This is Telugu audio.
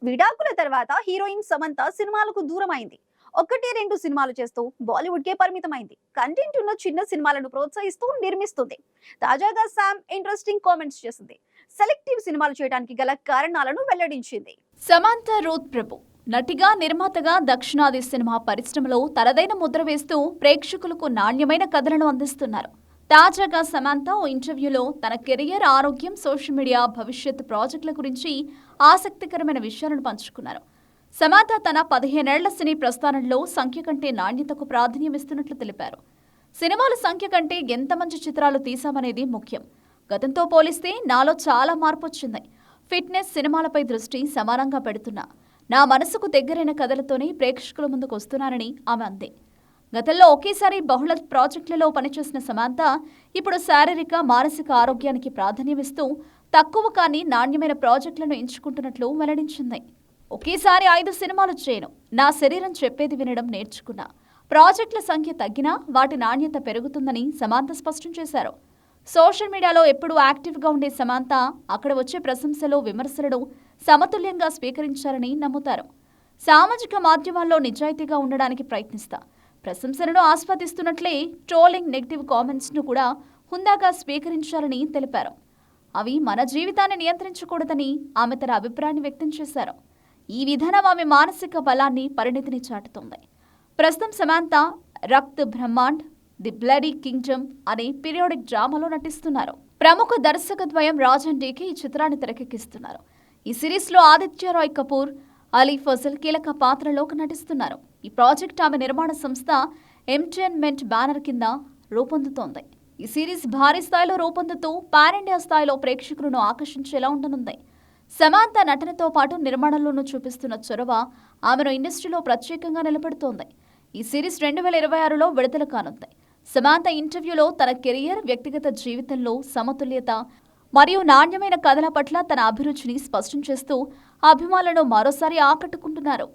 విడాకుల తర్వాత హీరోయిన్ సమంత సినిమాలకు దూరం అయింది. ఒకటి రెండు సినిమాలు చేస్తూ బాలీవుడ్ కే పరిమితమైంది. కంటెంట్ ఉన్న చిన్న సినిమాలను ప్రోత్సహిస్తూ నిర్మిస్తుంది. తాజాగా శామ్ ఇంట్రెస్టింగ్ కామెంట్స్ చేసింది. సెలెక్టివ్ సినిమాలు చేయడానికి గల కారణాలను వెల్లడించింది. సమంత రూత్ ప్రభు నటిగా నిర్మాతగా దక్షిణాది సినిమా పరిశ్రమలో తనదైన ముద్ర వేస్తూ ప్రేక్షకులకు నాణ్యమైన కథలను అందిస్తున్నారు. తాజాగా సమంత ఓ ఇంటర్వ్యూలో తన కెరియర్, ఆరోగ్యం, సోషల్ మీడియా, భవిష్యత్ ప్రాజెక్టుల గురించి ఆసక్తికరమైన విషయాలను పంచుకున్నారు. సమంత తన 15 ఏళ్ల సినీ ప్రస్థానంలో సంఖ్య కంటే నాణ్యతకు ప్రాధాన్యం ఇస్తున్నట్లు తెలిపారు. సినిమాల సంఖ్య కంటే ఎంత మంచి చిత్రాలు తీశామనేది ముఖ్యం. గతంతో పోలిస్తే నాలో చాలా మార్పు వచ్చింది. ఫిట్నెస్, సినిమాలపై దృష్టి సమానంగా పెడుతున్నా. నా మనసుకు దగ్గరైన కథలతోనే ప్రేక్షకుల ముందుకు వస్తున్నానని ఆమె అంది. గతంలో ఒకేసారి బహుళ ప్రాజెక్టులలో పనిచేసిన సమంత ఇప్పుడు శారీరక, మానసిక ఆరోగ్యానికి ప్రాధాన్యమిస్తూ తక్కువ కానీ నాణ్యమైన ప్రాజెక్టులను ఎంచుకుంటున్నట్లు వెల్లడించింది. ఒకేసారి 5 సినిమాలు చేయను. నా శరీరం చెప్పేది వినడం నేర్చుకున్నా. ప్రాజెక్టుల సంఖ్య తగ్గినా వాటి నాణ్యత పెరుగుతుందని సమంత స్పష్టం చేశారు. సోషల్ మీడియాలో ఎప్పుడూ యాక్టివ్గా ఉండే సమంత అక్కడ వచ్చే ప్రశంసలు, విమర్శలను సమతుల్యంగా స్వీకరించాలని నమ్ముతారు. సామాజిక మాధ్యమాల్లో నిజాయితీగా ఉండడానికి ప్రయత్నిస్తా. ప్రశంసలను ఆస్వాదిస్తున్నట్లే ట్రోలింగ్, నెగిటివ్ కామెంట్స్ను కూడా హుందాగా స్వీకరించాలని తెలిపారు. అవి మన జీవితాన్ని నియంత్రించకూడదని ఆమె తన అభిప్రాయాన్ని వ్యక్తం చేశారు. ఈ విధానం ఆమె మానసిక బలాన్ని, పరిణితిని చాటుతోంది. ప్రస్తుతం Samantha Rakt Brahmand, the bloody Kingdom అనే పీరియాడిక్ డ్రామాలో నటిస్తున్నారు. ప్రముఖ దర్శకద్వయం రాజన్ డీకే ఈ చిత్రాన్ని తెరకెక్కిస్తున్నారు. ఈ సిరీస్లో ఆదిత్య రాయ్ కపూర్, అలీ ఫజల్ కీలక పాత్రలోకి నటిస్తున్నారు. ఈ ప్రాజెక్ట్ ఆమె నిర్మాణ సంస్థ ఎంటర్టైన్మెంట్ బ్యానర్ కింద రూపొందుతోంది. ఈ సిరీస్ భారీ స్థాయిలో రూపొందుతూ పాన్ ఇండియా స్థాయిలో ప్రేక్షకులను ఆకర్షించేలా ఉండనుంది. సమంత నటనతో పాటు నిర్మాణంలోనూ చూపిస్తున్న చొరవ ఆమెను ఇండస్ట్రీలో ప్రత్యేకంగా నిలబెడుతోంది. ఈ సిరీస్ 2026లో విడుదల కానుంది. సమంత ఇంటర్వ్యూలో తన కెరియర్, వ్యక్తిగత జీవితంలో సమతుల్యత మరియు నాణ్యమైన కథల పట్ల తన అభిరుచిని స్పష్టం చేస్తూ అభిమానులను మరోసారి ఆకట్టుకుంటున్నారు.